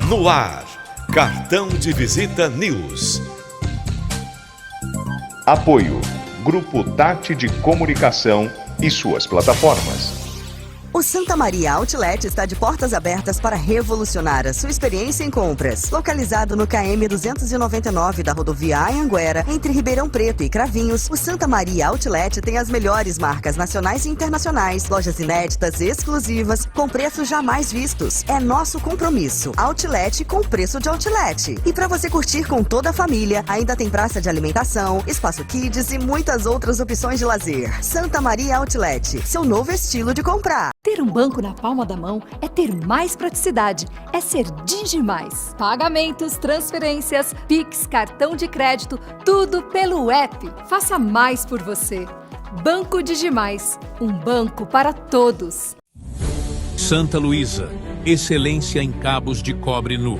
No ar, Cartão de Visita News. Apoio, Grupo Tati de Comunicação e suas plataformas. O Santa Maria Outlet está de portas abertas para revolucionar a sua experiência em compras. Localizado no KM 299 da rodovia Anhanguera, entre Ribeirão Preto e Cravinhos, o Santa Maria Outlet tem as melhores marcas nacionais e internacionais, lojas inéditas e exclusivas, com preços jamais vistos. É nosso compromisso. Outlet com preço de outlet. E para você curtir com toda a família, ainda tem praça de alimentação, espaço kids e muitas outras opções de lazer. Santa Maria Outlet, seu novo estilo de comprar. Ter um banco na palma da mão é ter mais praticidade, é ser Digimais. Pagamentos, transferências, Pix, cartão de crédito, tudo pelo app. Faça mais por você. Banco Digimais, um banco para todos. Santa Luísa, excelência em cabos de cobre nu.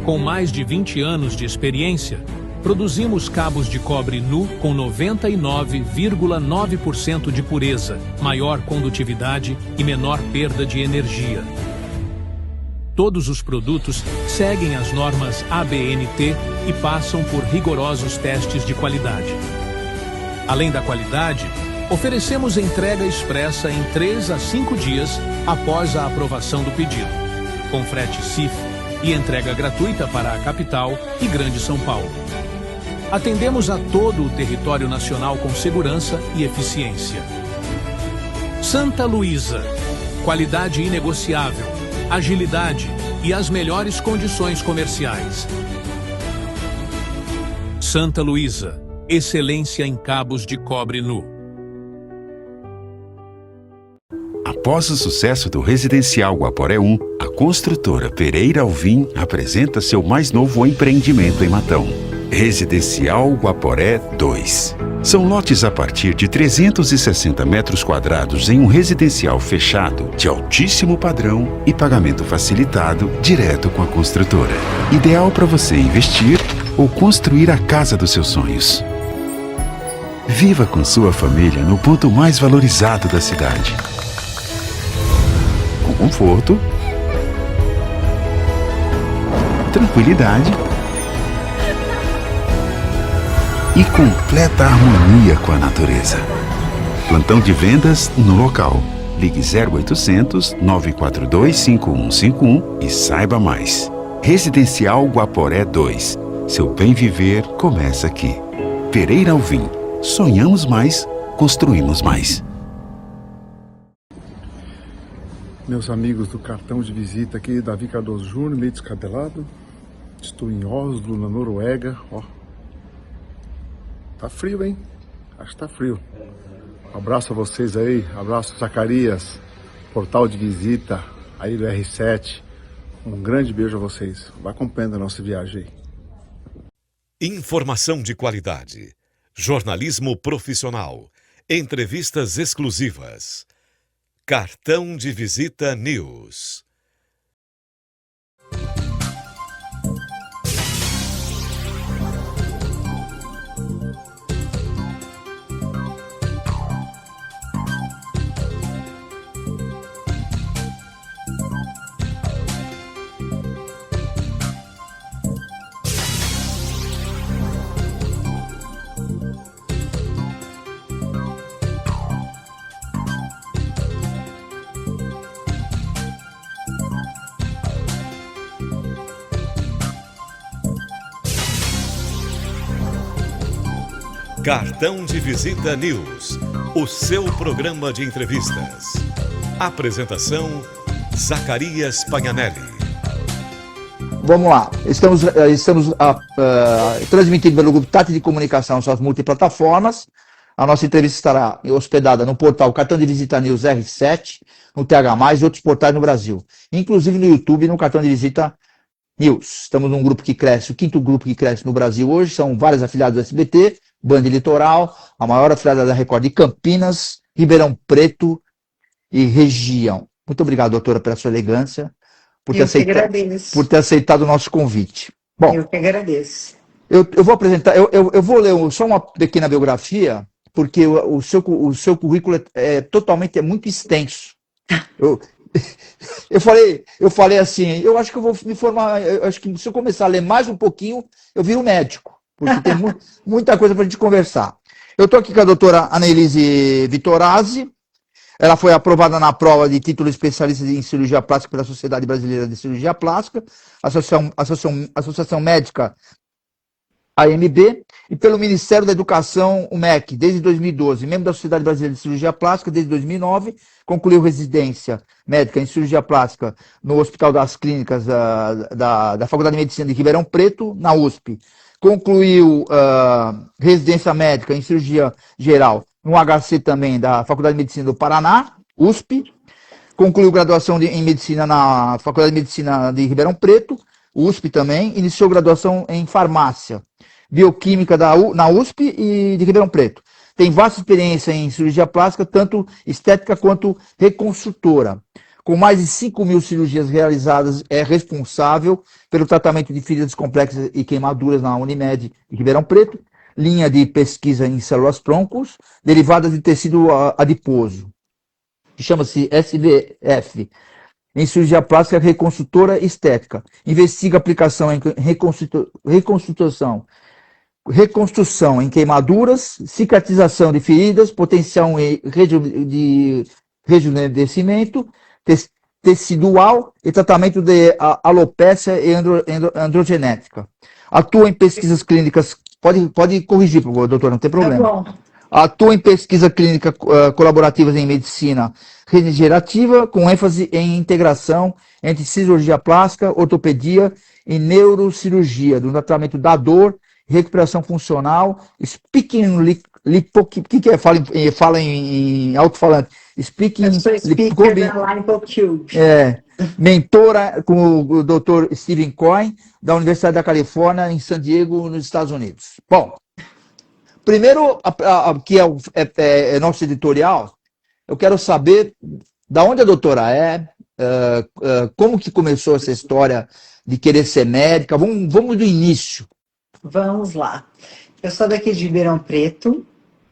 Com mais de 20 anos de experiência, produzimos cabos de cobre nu com 99,9% de pureza, maior condutividade e menor perda de energia. Todos os produtos seguem as normas ABNT e passam por rigorosos testes de qualidade. Além da qualidade, oferecemos entrega expressa em 3 a 5 dias após a aprovação do pedido, com frete CIF e entrega gratuita para a capital e Grande São Paulo. Atendemos a todo o território nacional com segurança e eficiência. Santa Luísa, qualidade inegociável, agilidade e as melhores condições comerciais. Santa Luísa, excelência em cabos de cobre nu. Após o sucesso do Residencial Guaporé 1, a construtora Pereira Alvim apresenta seu mais novo empreendimento em Matão. Residencial Guaporé 2. São lotes a partir de 360 metros quadrados em um residencial fechado, de altíssimo padrão e pagamento facilitado direto com a construtora. Ideal para você investir ou construir a casa dos seus sonhos. Viva com sua família no ponto mais valorizado da cidade. Com conforto, tranquilidade e completa harmonia com a natureza. Plantão de vendas no local. Ligue 0800 942 5151 e saiba mais. Residencial Guaporé 2. Seu bem viver começa aqui. Pereira Alvim. Sonhamos mais, construímos mais. Meus amigos do cartão de visita aqui, Davi Cardoso Júnior, meio descabelado. Estou em Oslo, na Noruega. Ó. Tá frio, hein? Acho que tá frio. Um abraço a vocês aí, abraço Zacarias, portal de visita, aí do R7. Um grande beijo a vocês. Vai acompanhando a nossa viagem aí. Informação de qualidade, jornalismo profissional, entrevistas exclusivas. Cartão de Visita News. Cartão de Visita News, o seu programa de entrevistas. Apresentação, Zacarias Pagnanelli. Vamos lá, estamos transmitindo pelo Grupo Tati de Comunicação, suas multiplataformas. A nossa entrevista estará hospedada no portal Cartão de Visita News R7, no TH+, e outros portais no Brasil, inclusive no YouTube, no Cartão de Visita News. Estamos num grupo que cresce, o 5º grupo que cresce no Brasil hoje, são vários afiliados do SBT, Band Litoral, a maior afiliada da Record de Campinas, Ribeirão Preto e região. Muito obrigado, doutora, pela sua elegância, por ter aceitado o nosso convite. Bom, eu que agradeço. Eu vou apresentar, eu vou ler só uma pequena biografia, porque o seu currículo é muito extenso. eu falei assim, eu acho que eu vou me formar, eu acho que se eu começar a ler mais um pouquinho, eu viro médico, porque tem muita coisa para a gente conversar. Eu estou aqui com a doutora Anelise Vitorazzi, ela foi aprovada na prova de título especialista em cirurgia plástica pela Sociedade Brasileira de Cirurgia Plástica, Associação Médica AMB, e pelo Ministério da Educação, o MEC, desde 2012, membro da Sociedade Brasileira de Cirurgia Plástica desde 2009, concluiu residência médica em cirurgia plástica no Hospital das Clínicas da Faculdade de Medicina de Ribeirão Preto, na USP. Concluiu residência médica em cirurgia geral no HC também da Faculdade de Medicina do Paraná, USP. Concluiu graduação em medicina na Faculdade de Medicina de Ribeirão Preto, USP também. Iniciou graduação em farmácia, bioquímica na USP e de Ribeirão Preto. Tem vasta experiência em cirurgia plástica, tanto estética quanto reconstrutora. Com mais de 5.000 cirurgias realizadas, é responsável pelo tratamento de feridas complexas e queimaduras na Unimed de Ribeirão Preto, linha de pesquisa em células troncos, derivadas de tecido adiposo, que chama-se SBF, em cirurgia plástica reconstrutora estética. Investiga aplicação em reconstrução em queimaduras, cicatrização de feridas, potencial de rejuvenescimento tecidual e tratamento de alopécia e androgenética. Atua em pesquisas clínicas. Pode corrigir, doutor, não tem problema. Tá bom. Atua em pesquisa clínica colaborativas em medicina regenerativa, com ênfase em integração entre cirurgia plástica, ortopedia e neurocirurgia, do tratamento da dor, recuperação funcional, speaking o que é? Fala em alto-falante. Speaking Lipo-Cube. Mentora com o Dr. Steven Cohen, da Universidade da Califórnia, em San Diego, nos Estados Unidos. Bom, primeiro, que é nosso editorial, eu quero saber da onde a doutora como que começou essa história de querer ser médica. Vamos do início. Vamos lá. Eu sou daqui de Ribeirão Preto,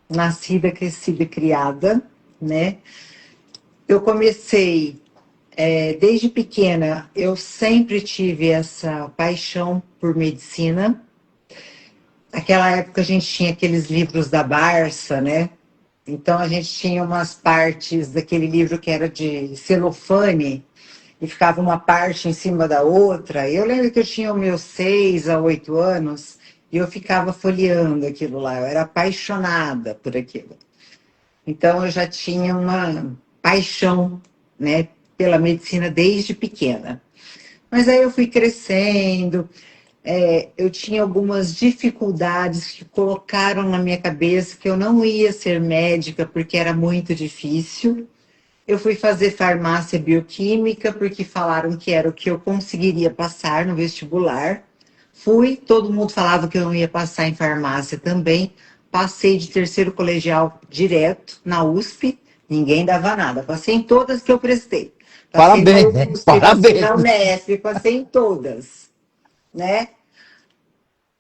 nascida, crescida e criada, né? Eu comecei, desde pequena, eu sempre tive essa paixão por medicina. Naquela época a gente tinha aqueles livros da Barça, né? Então a gente tinha umas partes daquele livro que era de celofane, e ficava uma parte em cima da outra. Eu lembro que eu tinha os meus 6 a 8 anos, e eu ficava folheando aquilo lá, eu era apaixonada por aquilo. Então eu já tinha uma paixão, né, pela medicina desde pequena. Mas aí eu fui crescendo, eu tinha algumas dificuldades que colocaram na minha cabeça que eu não ia ser médica porque era muito difícil. Eu fui fazer farmácia bioquímica porque falaram que era o que eu conseguiria passar no vestibular. Todo mundo falava que eu não ia passar em farmácia também. Passei de terceiro colegial direto na USP, ninguém dava nada. Passei em todas que eu prestei. Parabéns, né? Parabéns. Na UNESP, passei em todas, né?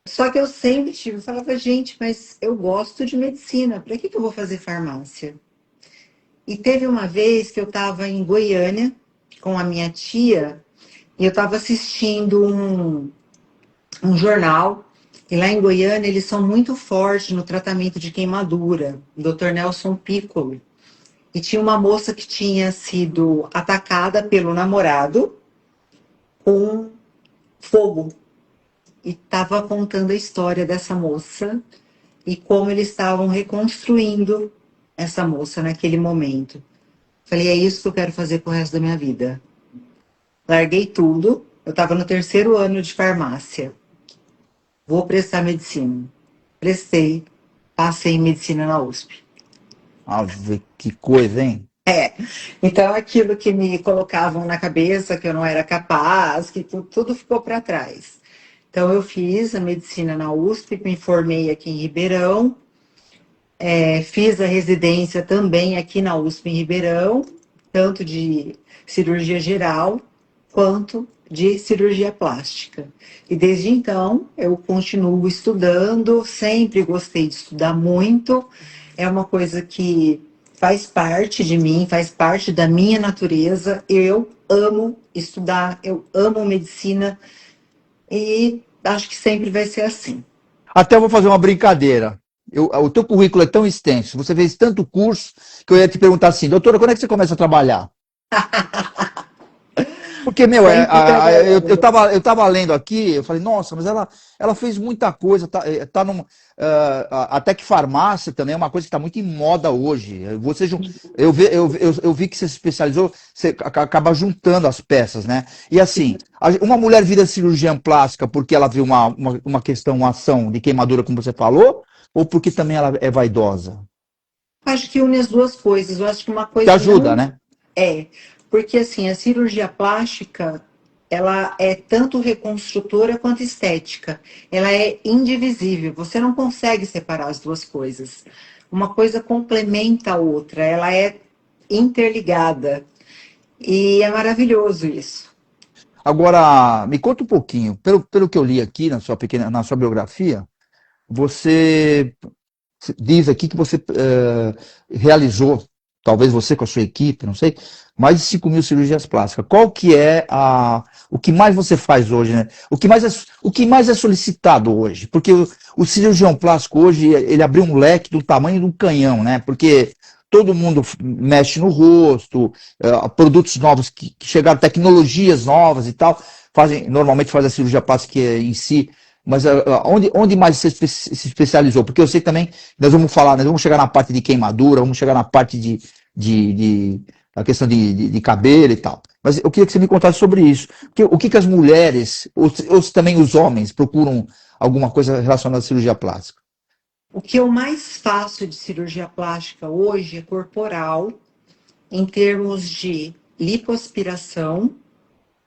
Só que eu sempre eu falava, gente, mas eu gosto de medicina, para que eu vou fazer farmácia? E teve uma vez que eu estava em Goiânia com a minha tia e eu estava assistindo um jornal, e lá em Goiânia eles são muito fortes no tratamento de queimadura, o Dr. Nelson Piccolo. E tinha uma moça que tinha sido atacada pelo namorado com fogo. E estava contando a história dessa moça e como eles estavam reconstruindo essa moça naquele momento. Falei, é isso que eu quero fazer pro resto da minha vida. Larguei tudo, eu estava no 3º ano de farmácia. Vou prestar medicina. Prestei, passei em medicina na USP. Que coisa, hein? Então aquilo que me colocavam na cabeça, que eu não era capaz, que tudo ficou para trás. Então eu fiz a medicina na USP, me formei aqui em Ribeirão, fiz a residência também aqui na USP em Ribeirão, tanto de cirurgia geral quanto de cirurgia plástica. E desde então eu continuo estudando, sempre gostei de estudar muito, é uma coisa que faz parte de mim, faz parte da minha natureza. Eu amo estudar, eu amo medicina e acho que sempre vai ser assim. Até eu vou fazer uma brincadeira. O teu currículo é tão extenso, você fez tanto curso, que eu ia te perguntar assim, doutora, quando é que você começa a trabalhar? Porque, meu, eu tava lendo aqui, eu falei, nossa, mas ela fez muita coisa, tá até que farmácia também é uma coisa que está muito em moda hoje. Eu vi que você se especializou, você acaba juntando as peças, né? E assim, uma mulher vira cirurgiã plástica porque ela viu uma questão, uma ação de queimadura, como você falou, ou porque também ela é vaidosa? Acho que une as duas coisas. Eu acho que uma Te coisa ajuda, não né? é, porque assim, a cirurgia plástica, ela é tanto reconstrutora quanto estética. Ela é indivisível. Você não consegue separar as duas coisas. Uma coisa complementa a outra. Ela é interligada. E é maravilhoso isso. Agora, me conta um pouquinho, pelo que eu li aqui na sua biografia, você diz aqui que você realizou, talvez você com a sua equipe, não sei, mais de 5.000 cirurgias plásticas. Qual que é o que mais você faz hoje, né? O que mais é solicitado hoje? Porque o cirurgião plástico hoje, ele abriu um leque do tamanho de um canhão, né? Porque todo mundo mexe no rosto, produtos novos que chegaram, tecnologias novas e tal, normalmente faz a cirurgia plástica em si. Mas onde mais você se especializou? Porque eu sei também, nós vamos chegar na parte de queimadura, vamos chegar na parte a questão de cabelo e tal. Mas eu queria que você me contasse sobre isso. O que as mulheres, ou também os homens, procuram alguma coisa relacionada à cirurgia plástica? O que eu mais faço de cirurgia plástica hoje é corporal, em termos de lipoaspiração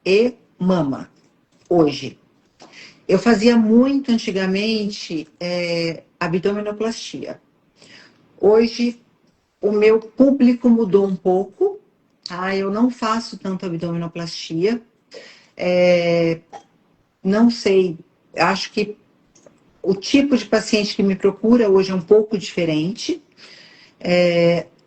e mama, hoje. Eu fazia muito antigamente abdominoplastia. Hoje, o meu público mudou um pouco, tá? Eu não faço tanto abdominoplastia. Não sei, acho que o tipo de paciente que me procura hoje é um pouco diferente.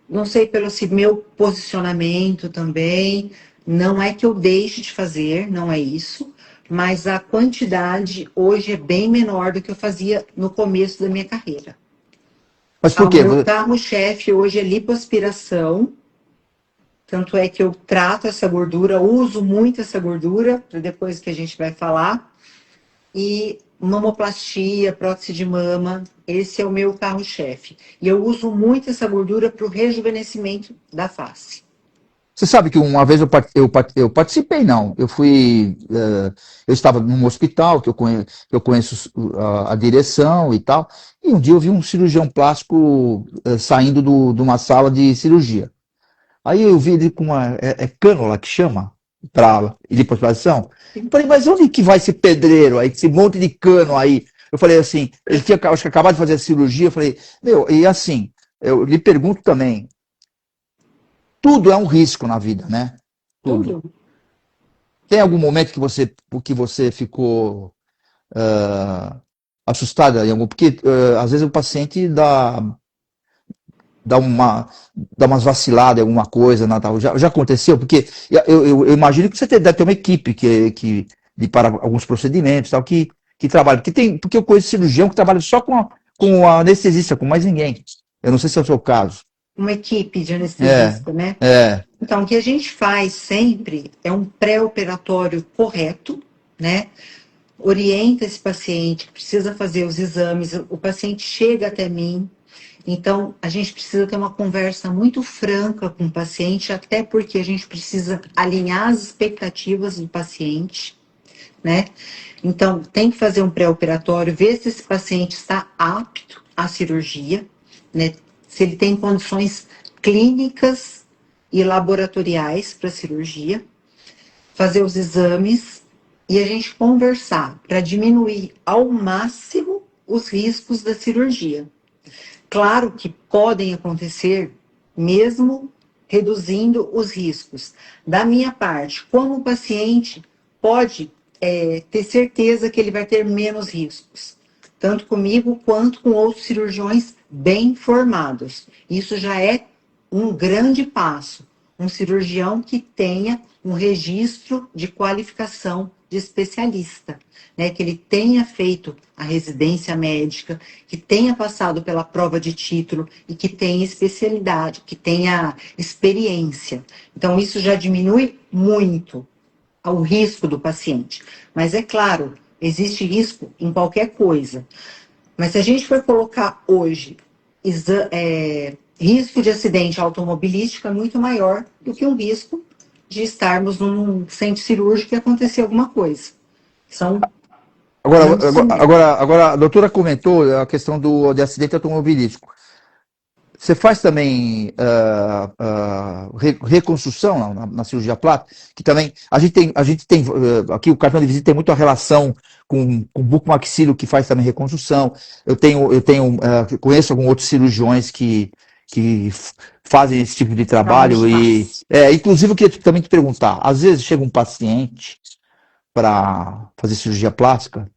Não sei pelo meu posicionamento também. Não é que eu deixe de fazer, não é isso. Mas a quantidade hoje é bem menor do que eu fazia no começo da minha carreira. Mas por quê? O meu carro-chefe hoje é lipoaspiração. Tanto é que eu trato essa gordura, uso muito essa gordura, para depois que a gente vai falar. E mamoplastia, prótese de mama, esse é o meu carro-chefe. E eu uso muito essa gordura para o rejuvenescimento da face. Você sabe que uma vez eu participei, não. Eu estava num hospital que eu conheço a direção e tal, e um dia eu vi um cirurgião plástico saindo de uma sala de cirurgia. Aí eu vi ele com cânula que chama, para lipoaspiração. Eu falei, mas onde que vai esse pedreiro aí, esse monte de cano aí? Eu falei assim, ele tinha acho que acabado de fazer a cirurgia, eu falei, meu, e assim, eu lhe pergunto também, tudo é um risco na vida, né? Tudo. Tem algum momento que você ficou assustada? Porque às vezes o paciente dá umas vaciladas em alguma coisa, Natal. Já aconteceu? Porque eu imagino que você deve ter uma equipe para alguns procedimentos tal, que trabalha. Porque eu conheço cirurgião que trabalha só com a anestesista, com mais ninguém. Eu não sei se é o seu caso. Uma equipe de anestesista, né? Então, o que a gente faz sempre é um pré-operatório correto, né? Orienta esse paciente, precisa fazer os exames, o paciente chega até mim. Então, a gente precisa ter uma conversa muito franca com o paciente, até porque a gente precisa alinhar as expectativas do paciente, né? Então, tem que fazer um pré-operatório, ver se esse paciente está apto à cirurgia, né? Se ele tem condições clínicas e laboratoriais para cirurgia, fazer os exames e a gente conversar para diminuir ao máximo os riscos da cirurgia. Claro que podem acontecer, mesmo reduzindo os riscos. Da minha parte, como paciente, pode ter certeza que ele vai ter menos riscos, tanto comigo quanto com outros cirurgiões bem formados. Isso já é um grande passo, um cirurgião que tenha um registro de qualificação de especialista, né? Que ele tenha feito a residência médica, que tenha passado pela prova de título e que tenha especialidade, que tenha experiência. Então, isso já diminui muito o risco do paciente. Mas é claro, existe risco em qualquer coisa. Mas se a gente for colocar hoje risco de acidente automobilístico é muito maior do que um risco de estarmos num centro cirúrgico e acontecer alguma coisa. São Agora, a doutora comentou a questão de acidente automobilístico. Você faz também reconstrução na cirurgia plástica, que também a gente tem aqui o cartão de visita tem muita relação com o bucomaxilo, que faz também reconstrução. Eu conheço alguns outros cirurgiões que fazem esse tipo de trabalho e inclusive eu queria também te perguntar, às vezes chega um paciente para fazer cirurgia plástica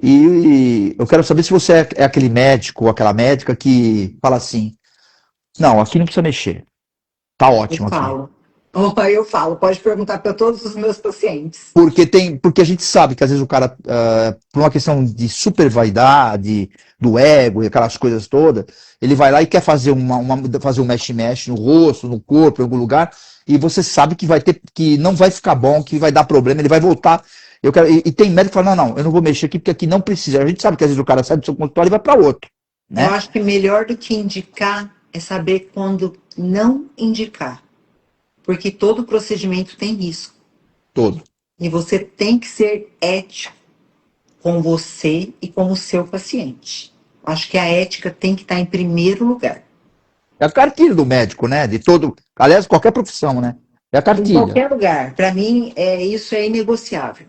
e eu quero saber se você é aquele médico ou aquela médica que fala assim, não, aqui não precisa mexer, tá ótimo aqui. Eu falo, pode perguntar para todos os meus pacientes. Porque a gente sabe que às vezes o cara, por uma questão de super vaidade, do ego e aquelas coisas todas, ele vai lá e quer fazer fazer um mexe-mexe no rosto, no corpo, em algum lugar, e você sabe que não vai ficar bom, que vai dar problema, ele vai voltar. E tem médico que fala, não, eu não vou mexer aqui porque aqui não precisa. A gente sabe que às vezes o cara sai do seu consultório e vai para outro. Né? Eu acho que melhor do que indicar é saber quando não indicar. Porque todo procedimento tem risco. Todo. E você tem que ser ético com você e com o seu paciente. Acho que a ética tem que estar em primeiro lugar. É a cartilha do médico, né? De todo, aliás, qualquer profissão, né? É a cartilha. Em qualquer lugar. Para mim, isso é inegociável.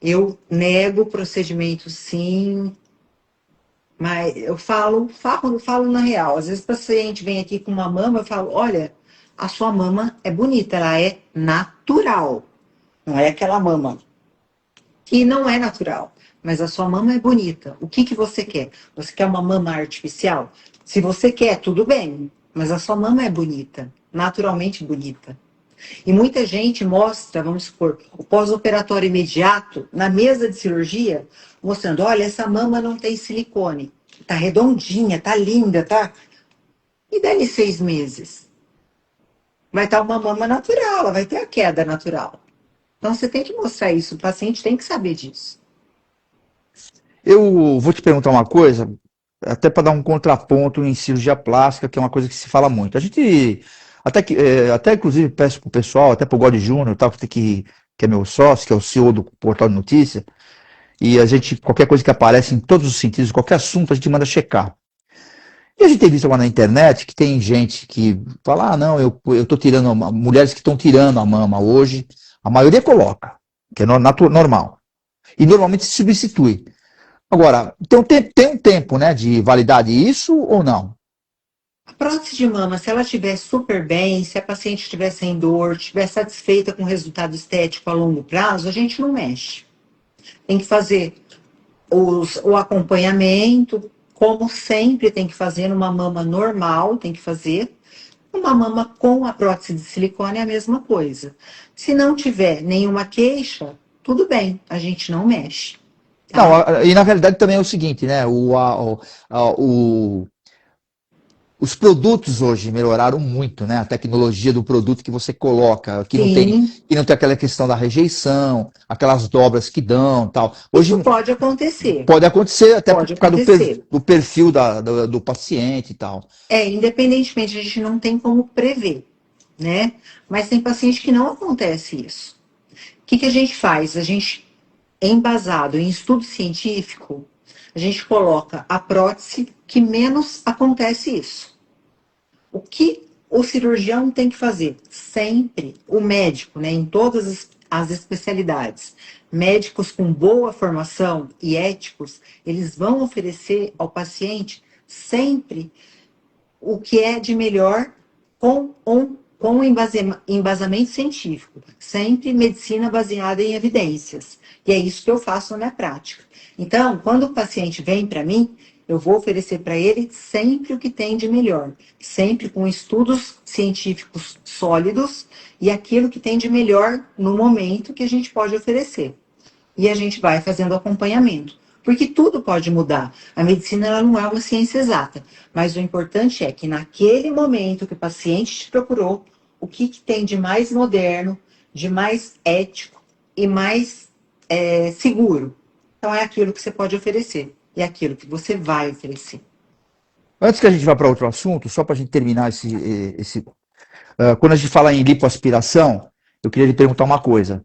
Eu nego procedimento, sim, mas eu falo na real. Às vezes o paciente vem aqui com uma mama, eu falo, olha, a sua mama é bonita, ela é natural. Não é aquela mama que não é natural, mas a sua mama é bonita. O que você quer? Você quer uma mama artificial? Se você quer, tudo bem, mas a sua mama é bonita, naturalmente bonita. E muita gente mostra, vamos supor, o pós-operatório imediato na mesa de cirurgia, mostrando, olha, essa mama não tem silicone, tá redondinha, tá linda, tá? E dali 6 meses, vai estar uma mama natural, ela vai ter a queda natural. Então você tem que mostrar isso, o paciente tem que saber disso. Eu vou te perguntar uma coisa, até para dar um contraponto em cirurgia plástica, que é uma coisa que se fala muito. A gente... Até inclusive peço pro pessoal, até pro God Júnior, que é meu sócio, que é o CEO do Portal de Notícia, e a gente, qualquer coisa que aparece em todos os sentidos, qualquer assunto, a gente manda checar. E a gente tem visto agora na internet que tem gente que fala, não, eu tô tirando, mulheres que estão tirando a mama hoje, a maioria coloca, que é normal. E normalmente se substitui. Agora, tem um tempo, né, de validade isso ou não? A prótese de mama, se ela estiver super bem, se a paciente estiver sem dor, estiver satisfeita com o resultado estético a longo prazo, a gente não mexe. Tem que fazer o acompanhamento, como sempre tem que fazer numa mama normal, tem que fazer. Uma mama com a prótese de silicone é a mesma coisa. Se não tiver nenhuma queixa, tudo bem, a gente não mexe. Tá? Não, e na realidade também é o seguinte, né? Os produtos hoje melhoraram muito, né? A tecnologia do produto que você coloca, que não tem aquela questão da rejeição, aquelas dobras que dão, tal. Hoje isso pode acontecer. Pode acontecer, até por causa do perfil do paciente e tal. Independentemente, a gente não tem como prever, né? Mas tem paciente que não acontece isso. O que a gente faz? A gente, embasado em estudo científico, a gente coloca a prótese que menos acontece isso. O que o cirurgião tem que fazer? Sempre o médico, né, em todas as especialidades, médicos com boa formação e éticos, eles vão oferecer ao paciente sempre o que é de melhor com embasamento científico. Sempre medicina baseada em evidências. E é isso que eu faço na minha prática. Então, quando o paciente vem para mim, Eu vou oferecer para ele sempre o que tem de melhor, sempre com estudos científicos sólidos e aquilo que tem de melhor no momento que a gente pode oferecer. E a gente vai fazendo acompanhamento, porque tudo pode mudar. A medicina ela não é uma ciência exata, mas o importante é que naquele momento que o paciente te procurou, o que tem de mais moderno, de mais ético e mais seguro. Então é aquilo que você pode oferecer. É aquilo que você vai oferecer. Antes que a gente vá para outro assunto, só para a gente terminar quando a gente fala em lipoaspiração, eu queria lhe perguntar uma coisa.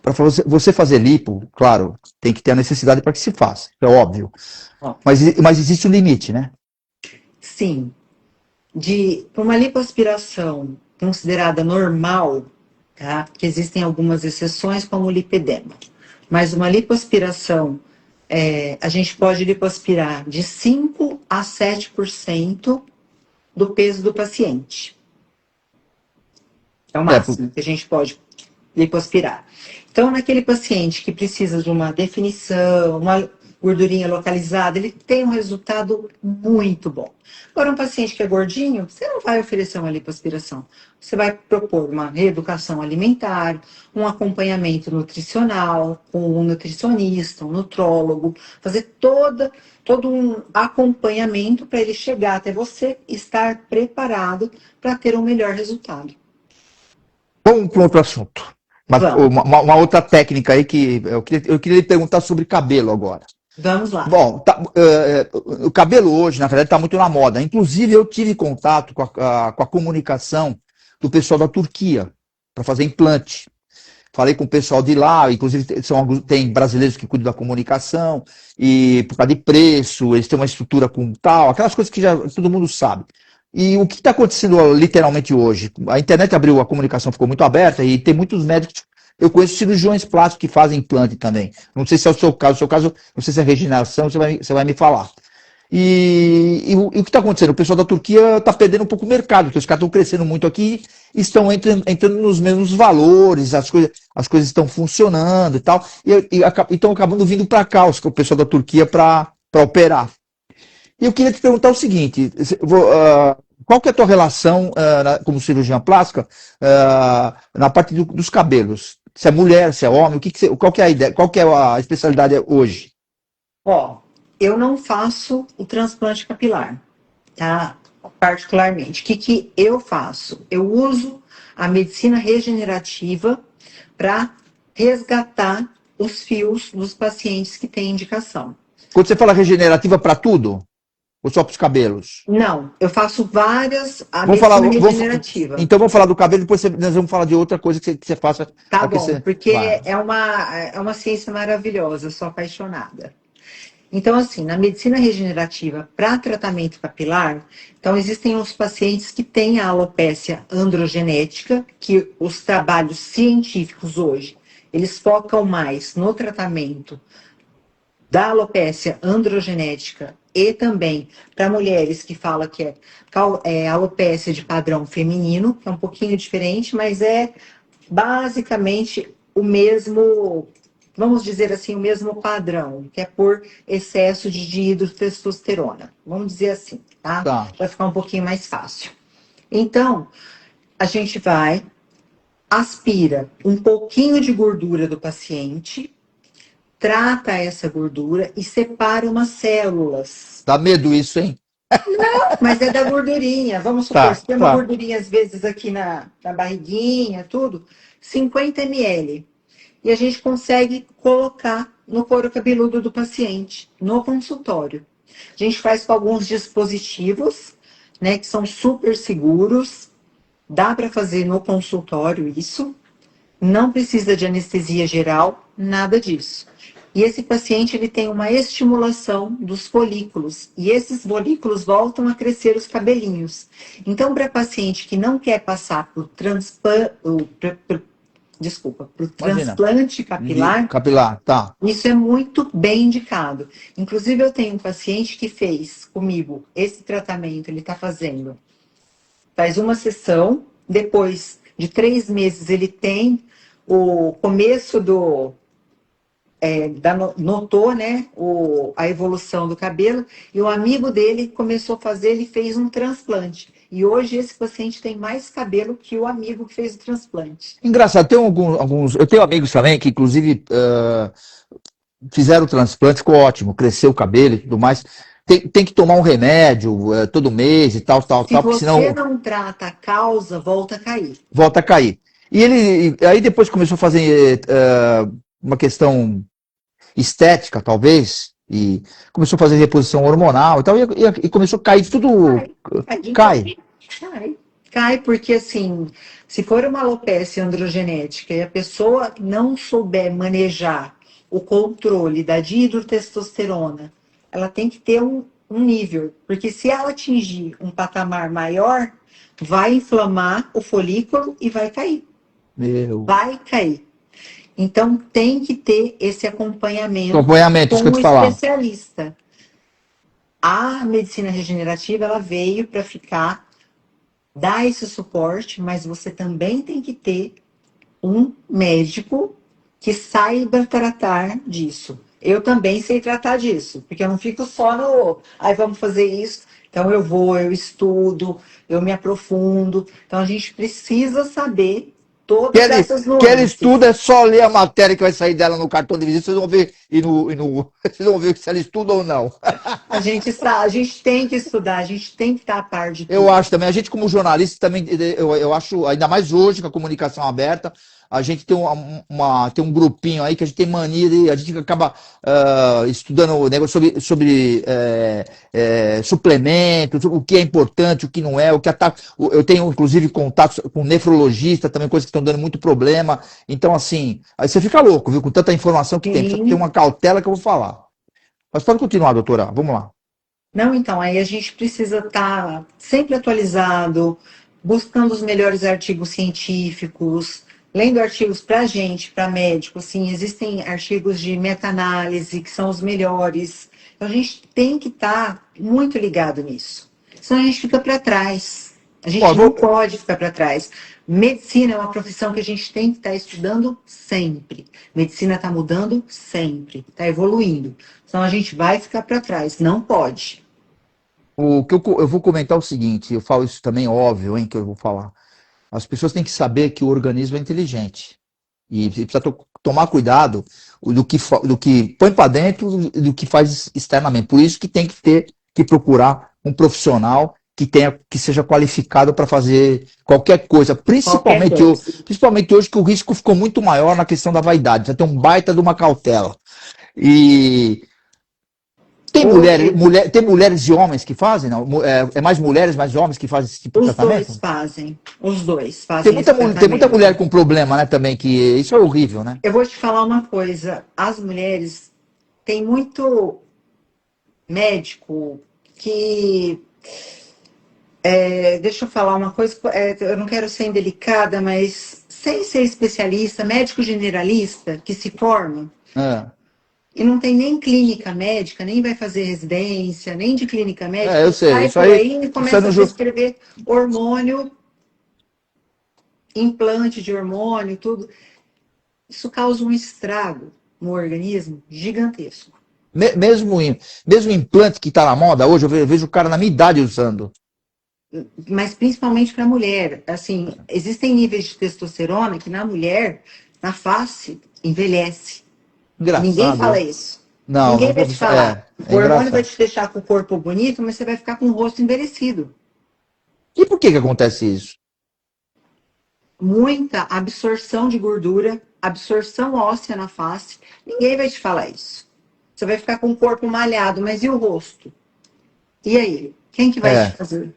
Para você fazer lipo, claro, tem que ter a necessidade para que se faça, é óbvio. Mas existe um limite, né? Sim. Para uma lipoaspiração considerada normal, tá? Porque existem algumas exceções, como o lipedema. Mas uma lipoaspiração, a gente pode lipoaspirar de 5% a 7% do peso do paciente. É o máximo que a gente pode lipoaspirar. Então, naquele paciente que precisa de uma definição, uma gordurinha localizada, ele tem um resultado muito bom. Agora, um paciente que é gordinho, você não vai oferecer uma lipoaspiração. Você vai propor uma reeducação alimentar, um acompanhamento nutricional, com um nutricionista, um nutrólogo, fazer todo um acompanhamento para ele chegar até você e estar preparado para ter um melhor resultado. Vamos para outro assunto. Uma outra técnica aí que eu queria lhe perguntar sobre cabelo agora. Vamos lá. Bom, o cabelo hoje, na verdade, está muito na moda. Inclusive, eu tive contato com a comunicação do pessoal da Turquia para fazer implante. Falei com o pessoal de lá, inclusive tem brasileiros que cuidam da comunicação, e por causa de preço, eles têm uma estrutura com tal, aquelas coisas que já todo mundo sabe. E o que está acontecendo literalmente hoje? A internet abriu, a comunicação ficou muito aberta e tem muitos médicos. Eu conheço cirurgiões plásticos que fazem implante também. Não sei se é o seu caso. O seu caso, não sei se é regeneração, você vai me falar. E o que está acontecendo? O pessoal da Turquia está perdendo um pouco o mercado, porque os caras estão crescendo muito aqui, estão entrando nos mesmos valores, as coisas estão funcionando e tal, e estão acabando vindo para cá, o pessoal da Turquia, para operar. E eu queria te perguntar o seguinte, qual que é a tua relação como cirurgiã plástica na parte dos cabelos? Se é mulher, se é homem, qual que é a ideia, qual que é a especialidade hoje? Eu não faço o transplante capilar, tá? Particularmente. O que eu faço? Eu uso a medicina regenerativa para resgatar os fios dos pacientes que têm indicação. Quando você fala regenerativa para tudo? Ou só para os cabelos? Não, eu faço várias medicina regenerativa. Então vamos falar do cabelo, depois nós vamos falar de outra coisa que você faça. Tá bom, porque é uma ciência maravilhosa, eu sou apaixonada. Então, assim, na medicina regenerativa para tratamento capilar, então existem os pacientes que têm a alopécia androgenética, que os trabalhos científicos hoje, eles focam mais no tratamento da alopécia androgenética e também para mulheres que falam que é alopécia de padrão feminino, que é um pouquinho diferente, mas é basicamente o mesmo, vamos dizer assim, o mesmo padrão, que é por excesso de dihidrotestosterona. Vamos dizer assim, tá? Vai ficar um pouquinho mais fácil. Então, a gente aspira um pouquinho de gordura do paciente, trata essa gordura e separa umas células. Dá medo isso, hein? Não, mas é da gordurinha. Vamos supor, se tem uma gordurinha, às vezes, aqui na barriguinha, tudo, 50 ml. E a gente consegue colocar no couro cabeludo do paciente, no consultório. A gente faz com alguns dispositivos, né, que são super seguros. Dá para fazer no consultório isso. Não precisa de anestesia geral, nada disso. E esse paciente, ele tem uma estimulação dos folículos. E esses folículos voltam a crescer os cabelinhos. Então, para paciente que não quer passar por transplante capilar, tá. Isso é muito bem indicado. Inclusive, eu tenho um paciente que fez comigo esse tratamento, ele está fazendo. Faz uma sessão, depois de 3 meses ele tem o começo notou, né, a evolução do cabelo, e o amigo dele começou a fazer, ele fez um transplante. E hoje esse paciente tem mais cabelo que o amigo que fez o transplante. Engraçado, tem alguns. Eu tenho amigos também que, inclusive, fizeram o transplante, ficou ótimo, cresceu o cabelo e tudo mais. Tem que tomar um remédio todo mês e tal, Se porque você senão não trata a causa, volta a cair. volta a cair. E ele aí depois começou a fazer uma questão estética, talvez, e começou a fazer reposição hormonal e tal, e começou a cair tudo. Cai. Cai porque, assim, se for uma alopecia androgenética e a pessoa não souber manejar o controle da dihidrotestosterona, ela tem que ter um nível, porque se ela atingir um patamar maior, vai inflamar o folículo e vai cair. Vai cair. Então, tem que ter esse acompanhamento Isso que eu com te um falar. especialista. A medicina regenerativa, ela veio para ficar, dar esse suporte, mas você também tem que ter um médico que saiba tratar disso. Eu também sei tratar disso, porque eu não fico só no, vamos fazer isso. Então eu estudo, eu me aprofundo. Então a gente precisa saber todas essas nuances. Que ele estuda, é só ler a matéria que vai sair dela no cartão de visita, vocês vão ver, vocês vão ver se ela estuda ou não. A gente tem que estudar, a gente tem que estar a par de tudo. Eu acho também, a gente como jornalista também, eu acho, ainda mais hoje com a comunicação aberta, a gente tem tem um grupinho aí que a gente tem mania de, a gente acaba estudando negócio sobre suplementos, o que é importante, o que não é, o que ataca. Eu tenho inclusive contatos com nefrologista, também coisas que estão dando muito problema. Então, assim, aí você fica louco, viu? Com tanta informação que tem, precisa ter uma cautela que eu vou falar. Mas pode continuar, doutora, vamos lá. Não, então, aí a gente precisa estar sempre atualizado, buscando os melhores artigos científicos, lendo artigos para gente, para médico, assim, existem artigos de meta-análise que são os melhores. Então, a gente tem que estar muito ligado nisso. Senão a gente fica para trás. A gente não pode ficar para trás. Medicina é uma profissão que a gente tem que estar estudando sempre. Medicina está mudando sempre, está evoluindo. Senão a gente vai ficar para trás. Não pode. O que eu vou comentar é o seguinte, eu falo isso também, óbvio, hein, que eu vou falar. As pessoas têm que saber que o organismo é inteligente. E precisa tomar cuidado do que põe para dentro e do que faz externamente. Por isso que tem que procurar um profissional que seja qualificado para fazer qualquer coisa. Principalmente hoje, que o risco ficou muito maior na questão da vaidade. Precisa ter um baita de uma cautela. E tem mulheres e homens que fazem? Não? É mais mulheres, mais homens que fazem esse tipo de tratamento? Os dois fazem. Tem muita mulher com problema, né, também, que isso é horrível, né? Eu vou te falar uma coisa, as mulheres, tem muito médico que, deixa eu falar uma coisa, eu não quero ser indelicada, mas sem ser especialista, médico generalista que se forma, e não tem nem clínica médica, nem vai fazer residência, nem de clínica médica. Eu sei, sai isso por aí e começa a prescrever hormônio, implante de hormônio, tudo. Isso causa um estrago no organismo gigantesco. Mesmo implante que está na moda hoje, eu vejo o cara na minha idade usando. Mas principalmente para a mulher. Assim, existem níveis de testosterona que na mulher, na face, envelhece. Engraçado. Ninguém fala isso. Não, ninguém vai te falar. O hormônio vai te deixar com o corpo bonito, mas você vai ficar com o rosto envelhecido. E por que acontece isso? Muita absorção de gordura, absorção óssea na face. Ninguém vai te falar isso. Você vai ficar com o corpo malhado, mas e o rosto? E aí? Quem que vai te fazer?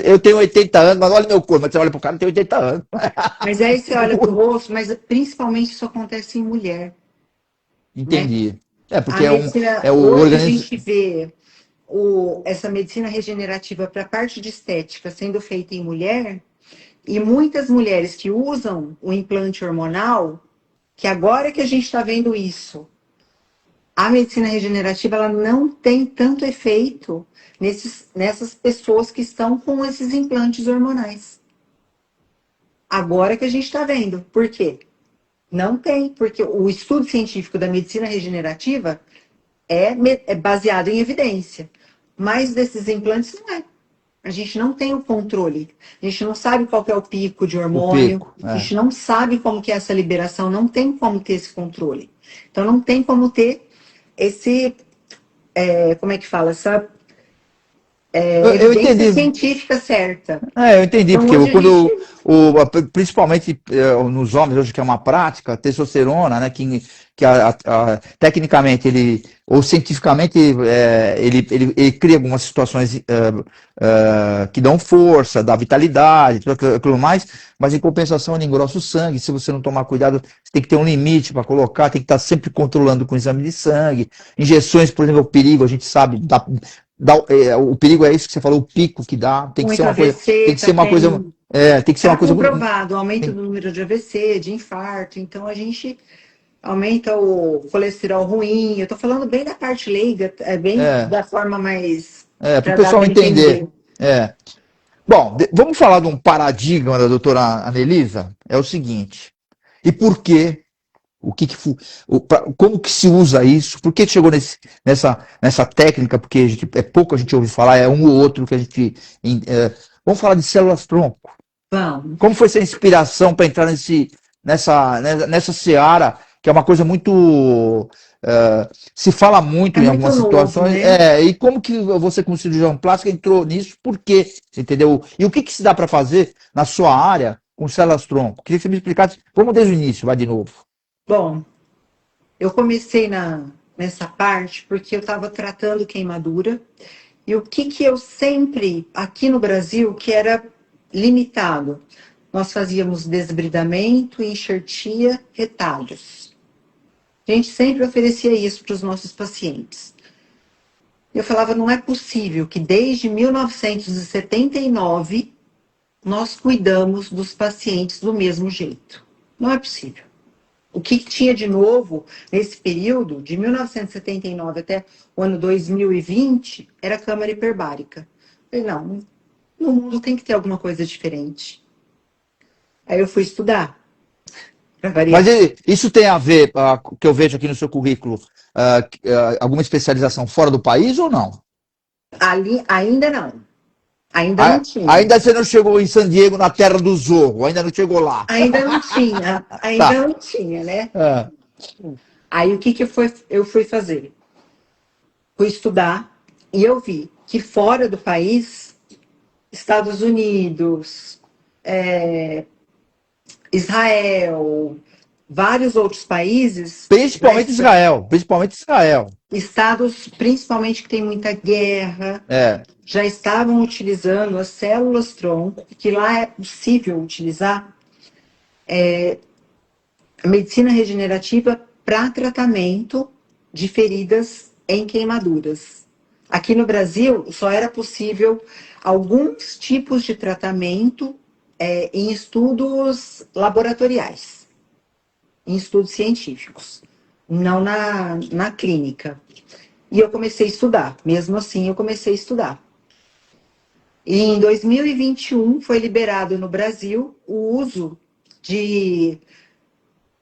Eu tenho 80 anos, mas olha meu corpo, mas você olha pro cara, tem 80 anos. Mas aí você olha pro rosto, mas principalmente isso acontece em mulher. Entendi. Né? Porque o organismo. A gente vê essa medicina regenerativa para a parte de estética sendo feita em mulher, e muitas mulheres que usam o implante hormonal, que agora que a gente está vendo isso, a medicina regenerativa ela não tem tanto efeito nessas pessoas que estão com esses implantes hormonais. Agora que a gente está vendo. Por quê? Não tem, porque o estudo científico da medicina regenerativa é baseado em evidência. Mas desses implantes não é. A gente não tem o controle. A gente não sabe qual que é o pico de hormônio. A gente não sabe como que é essa liberação. Não tem como ter esse controle. Então, não tem como ter esse... como é que fala? Essa eu evidência entendi. científica certa. Eu entendi, Então, porque hoje a quando, gente- principalmente nos homens, hoje que é uma prática, a testosterona, né, tecnicamente, ou cientificamente, ele cria algumas situações que dão força, dá vitalidade, tudo aquilo mais, mas em compensação ele engrossa o sangue. Se você não tomar cuidado, você tem que ter um limite para colocar, tem que estar sempre controlando com o exame de sangue. Injeções, por exemplo, o perigo, a gente sabe, o perigo é isso que você falou, o pico que dá, tem que muito ser uma coisa, AVC, tem que ser uma coisa, tem que ser uma coisa comprovado o aumento do número de AVC, de infarto. Então, a gente aumenta o colesterol ruim. Eu estou falando bem da parte leiga, bem da forma mais... para o pessoal entender. Bom, vamos falar de um paradigma da doutora Anelisa? É o seguinte, e por quê? Como que se usa isso? Por que chegou nessa técnica? Porque pouco a gente ouve falar, é um ou outro que a gente... vamos falar de células-tronco. Vamos. Como foi essa inspiração para entrar nessa seara, que é uma coisa muito... se fala muito em algumas situações. Né? E como que você, como cirurgião plástico, entrou nisso? Por quê? Entendeu? E o que se dá para fazer na sua área com células-tronco? Queria que você me explicasse. Vamos desde o início, vai de novo. Bom, eu comecei nessa parte porque eu estava tratando queimadura. E o que eu sempre, aqui no Brasil, que era limitado, nós fazíamos desbridamento, enxertia, retalhos. A gente sempre oferecia isso para os nossos pacientes. Eu falava, não é possível que desde 1979 nós cuidamos dos pacientes do mesmo jeito. Não é possível. O que tinha de novo nesse período, de 1979 até o ano 2020, era a câmara hiperbárica. Eu falei, não, no mundo tem que ter alguma coisa diferente. Aí eu fui estudar. Mas isso tem a ver, que eu vejo aqui no seu currículo, alguma especialização fora do país ou não? Ainda não. Ainda não tinha. Ainda você não chegou em San Diego, na terra do Zorro, ainda não chegou lá. Ainda não tinha, não tinha, né? Aí o que eu fui fazer? Fui estudar e eu vi que fora do país, Estados Unidos, Israel, vários outros países... Principalmente Israel. Estados, principalmente que tem muita guerra... já estavam utilizando as células-tronco, que lá é possível utilizar a medicina regenerativa para tratamento de feridas em queimaduras. Aqui no Brasil, só era possível alguns tipos de tratamento em estudos laboratoriais, em estudos científicos, não na clínica. E eu comecei a estudar, mesmo assim eu comecei a estudar. E em 2021 foi liberado no Brasil o uso de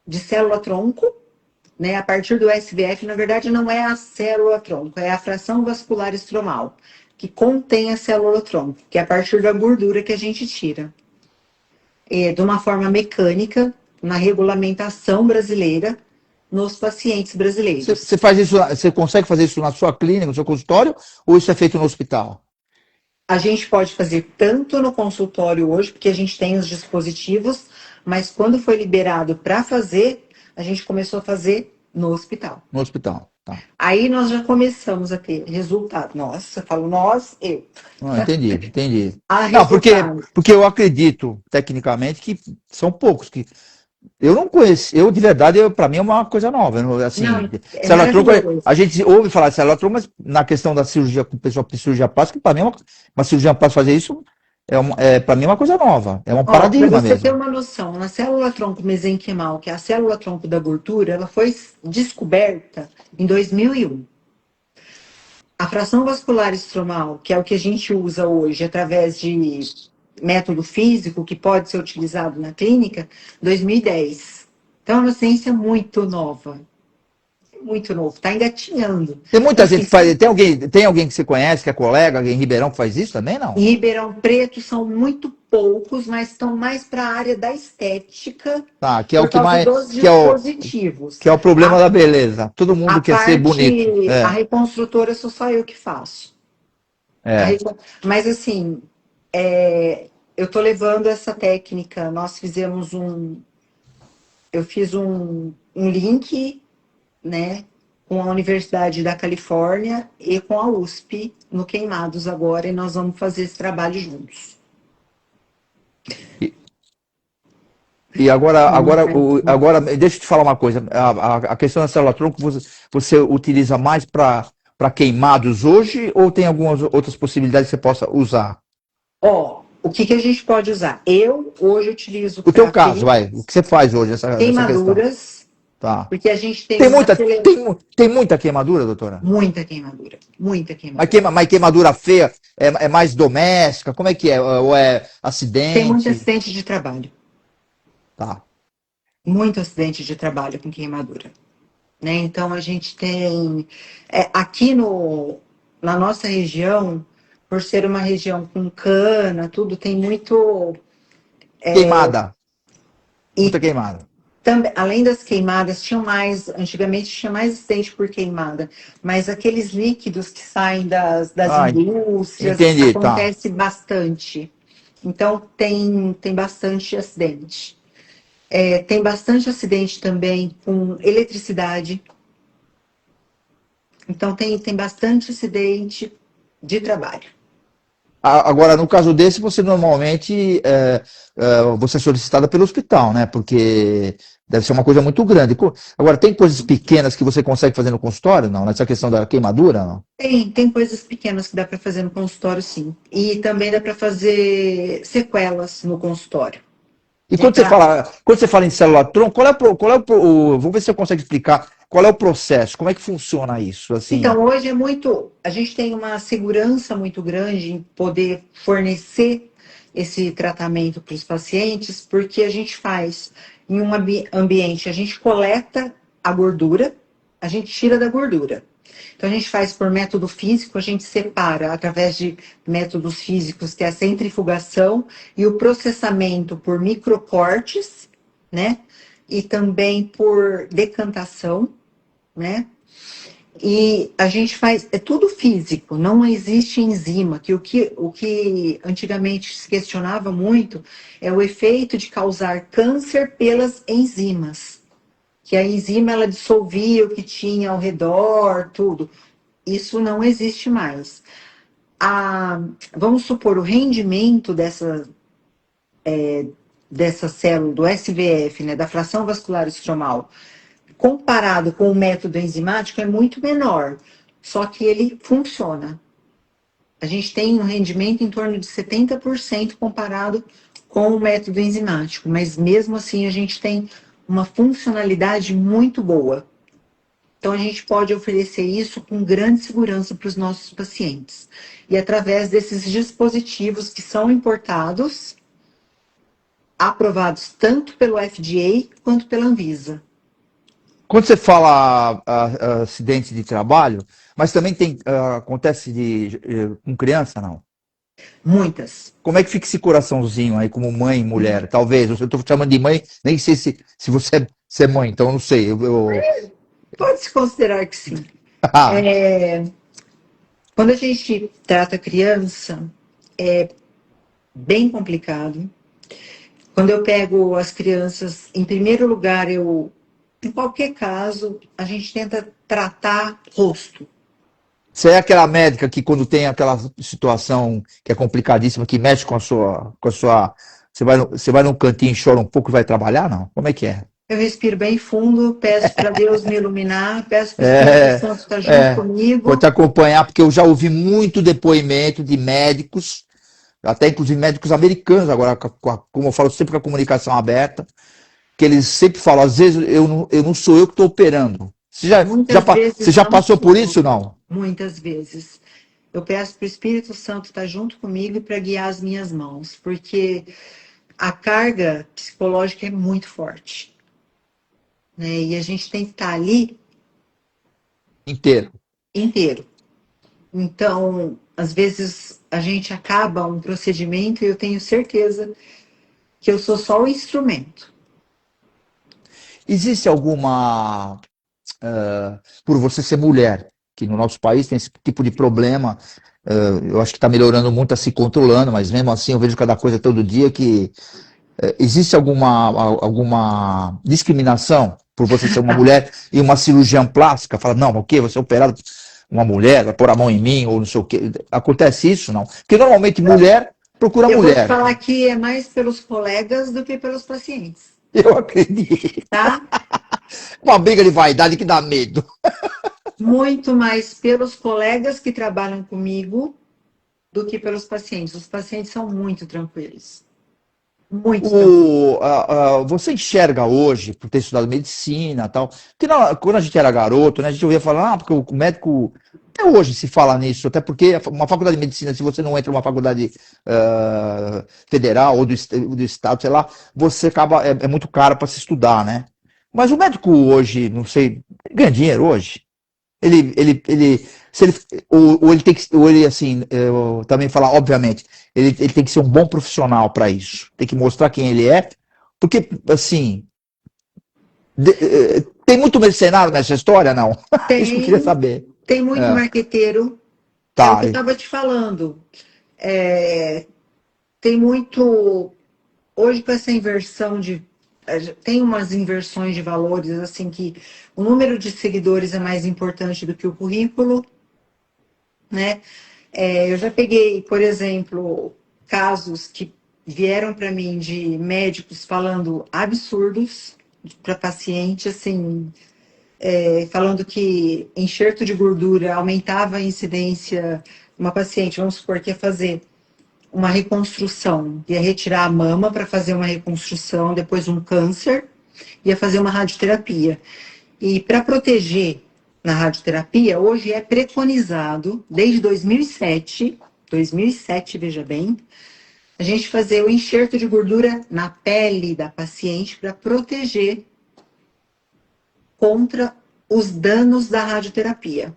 célula-tronco, né? A partir do SVF, na verdade não é a célula-tronco, é a fração vascular estromal, que contém a célula-tronco, que é a partir da gordura que a gente tira. De uma forma mecânica, na regulamentação brasileira, nos pacientes brasileiros. Você faz isso, você consegue fazer isso na sua clínica, no seu consultório, ou isso é feito no hospital? A gente pode fazer tanto no consultório hoje, porque a gente tem os dispositivos, mas quando foi liberado para fazer, a gente começou a fazer no hospital. No hospital, tá. Aí nós já começamos a ter resultado. Nossa, eu falo nós, eu. Entendi. Não, porque eu acredito, tecnicamente, que são poucos que... Eu não conheço, de verdade, para mim é uma coisa nova. Assim, célula-tronco, a gente ouve falar de célula-tronco, mas na questão da cirurgia, com o pessoal de cirurgia plástica, para mim uma cirurgia plástica fazer isso, para mim é uma coisa nova, é um paradigma mesmo. Para você ter uma noção, na célula-tronco mesenquimal, que é a célula-tronco da gordura, ela foi descoberta em 2001. A fração vascular estromal, que é o que a gente usa hoje através de método físico, que pode ser utilizado na clínica, 2010. Então é uma ciência muito nova. Muito novo, está engatinhando. Tem muita Assim, gente que faz. Tem alguém que você conhece, que é colega, alguém em Ribeirão que faz isso também, não? em Ribeirão Preto são muito poucos, mas estão mais para a área da estética, Tá, que é o por que causa mais. dos dispositivos. Que é o problema A- da beleza. Todo mundo A quer ser bonito. a reconstrutora sou só eu que faço. É. Mas assim, eu estou levando essa técnica. Nós fizemos eu fiz um link, né, com a Universidade da Califórnia e com a USP no Queimados agora, e nós vamos fazer esse trabalho juntos. E agora, deixa eu te falar uma coisa. A questão da célula-tronco, você utiliza mais para queimados hoje ou tem algumas outras possibilidades que você possa usar? O que a gente pode usar? Eu hoje utilizo O teu caso, o que você faz hoje, essa queimaduras, questão? Tá. porque a gente tem tem muita queimadura, doutora? Muita queimadura, muita queimadura. Mas queimadura feia é mais doméstica? Como é que é? Ou é acidente? Tem muito acidente de trabalho. Tá. Muito acidente de trabalho com queimadura. Né? Então a gente tem aqui na nossa região, por ser uma região com cana, tudo tem muito queimada. Muita queimada. Além das queimadas, antigamente tinha mais acidente por queimada, mas aqueles líquidos que saem das indústrias, acontece bastante. Então tem bastante acidente. Tem bastante acidente também com eletricidade. Então tem bastante acidente de trabalho. Agora, no caso desse, você normalmente você é solicitada pelo hospital, né? Porque deve ser uma coisa muito grande. Agora, tem coisas pequenas que você consegue fazer no consultório, não? Nessa questão da queimadura, não? Tem coisas pequenas que dá para fazer no consultório, sim. E também dá para fazer sequelas no consultório. E quando você fala em célula-tronco, vamos ver se eu consigo explicar qual é o processo, como é que funciona isso? Assim? Então, hoje a gente tem uma segurança muito grande em poder fornecer esse tratamento para os pacientes, porque a gente faz em um ambiente, a gente coleta a gordura, a gente tira da gordura. Então, a gente faz por método físico, a gente separa através de métodos físicos, que é a centrifugação e o processamento por microcortes, né? E também por decantação, né? E a gente faz, é tudo físico, não existe enzima, que o que antigamente se questionava muito é o efeito de causar câncer pelas enzimas. Que a enzima, ela dissolvia o que tinha ao redor, tudo. Isso não existe mais. Vamos supor, o rendimento dessa célula, do SVF, né, da fração vascular estromal, comparado com o método enzimático, é muito menor. Só que ele funciona. A gente tem um rendimento em torno de 70% comparado com o método enzimático. Mas mesmo assim, a gente tem uma funcionalidade muito boa. Então, a gente pode oferecer isso com grande segurança para os nossos pacientes. E através desses dispositivos que são importados, aprovados tanto pelo FDA quanto pela Anvisa. Quando você fala acidente de trabalho, mas também acontece com criança, não? Muitas. Como é que fica esse coraçãozinho aí, como mãe e mulher? Talvez, eu estou chamando de mãe, nem sei se você é mãe, então eu não sei. Pode-se considerar que sim. Quando a gente trata criança, é bem complicado. Quando eu pego as crianças, em primeiro lugar, em qualquer caso, a gente tenta tratar rosto. Você é aquela médica que quando tem aquela situação que é complicadíssima, que mexe com a sua... Você vai num cantinho e chora um pouco e vai trabalhar, não? Como é que é? Eu respiro bem fundo, peço para Deus me iluminar, peço para o Espírito Santo estar junto comigo. Vou te acompanhar, porque eu já ouvi muito depoimento de médicos, até inclusive médicos americanos, agora, como eu falo sempre com a comunicação aberta, que eles sempre falam, às vezes eu não sou eu que estou operando. Você já passou por isso, não? Muitas vezes. Eu peço para o Espírito Santo estar junto comigo e para guiar as minhas mãos, porque a carga psicológica é muito forte. né? E a gente tem que estar ali Inteiro. inteiro. Então, às vezes a gente acaba um procedimento e eu tenho certeza que eu sou só o instrumento. Existe alguma, por você ser mulher, que no nosso país tem esse tipo de problema, eu acho que está melhorando muito, está se controlando, mas mesmo assim eu vejo cada coisa todo dia que existe alguma discriminação por você ser uma mulher e uma cirurgiã plástica? Fala, não, o quê? Você é operado uma mulher, vai pôr a mão em mim, ou não sei o quê. Acontece isso, não? Porque normalmente mulher procura Eu vou te mulher. falar que é mais pelos colegas do que pelos pacientes, Eu acredito. tá? Uma briga de vaidade que dá medo. Muito mais pelos colegas que trabalham comigo do que pelos pacientes. Os pacientes são muito tranquilos. Muito tranquilos. Você enxerga hoje, por ter estudado medicina e tal, que quando a gente era garoto, né, a gente ouvia falar, porque o médico, até hoje se fala nisso, até porque uma faculdade de medicina, se você não entra numa faculdade federal ou do estado, sei lá, você acaba, é muito caro para se estudar, né? Mas o médico hoje, não sei, ganha dinheiro hoje? Se ele, ou ele tem que, ou ele assim, eu também falar, obviamente, ele tem que ser um bom profissional para isso, tem que mostrar quem ele é, porque, assim, tem muito mercenário nessa história, não? Isso que eu queria saber. Tem muito marqueteiro, é Tá. o que eu estava te falando. Tem muito, hoje com essa inversão tem umas inversões de valores, assim, que o número de seguidores é mais importante do que o currículo, né? Eu já peguei, por exemplo, casos que vieram para mim de médicos falando absurdos para paciente, assim, falando que enxerto de gordura aumentava a incidência. Uma paciente, vamos supor, que ia fazer uma reconstrução, ia retirar a mama para fazer uma reconstrução, depois um câncer, ia fazer uma radioterapia. E para proteger na radioterapia, hoje é preconizado, desde 2007, veja bem, a gente fazer o enxerto de gordura na pele da paciente para proteger contra os danos da radioterapia.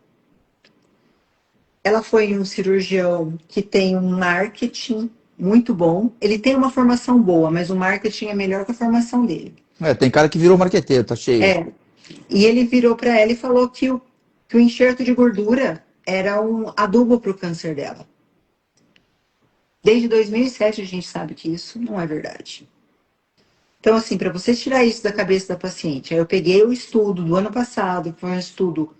Ela foi um cirurgião que tem um marketing muito bom. Ele tem uma formação boa, mas o marketing é melhor que a formação dele. Tem cara que virou marqueteiro, tá cheio. E ele virou para ela e falou que o enxerto de gordura era um adubo para o câncer dela. Desde 2007 a gente sabe que isso não é verdade. Então, assim, para você tirar isso da cabeça da paciente, aí eu peguei o estudo do ano passado, que foi um estudo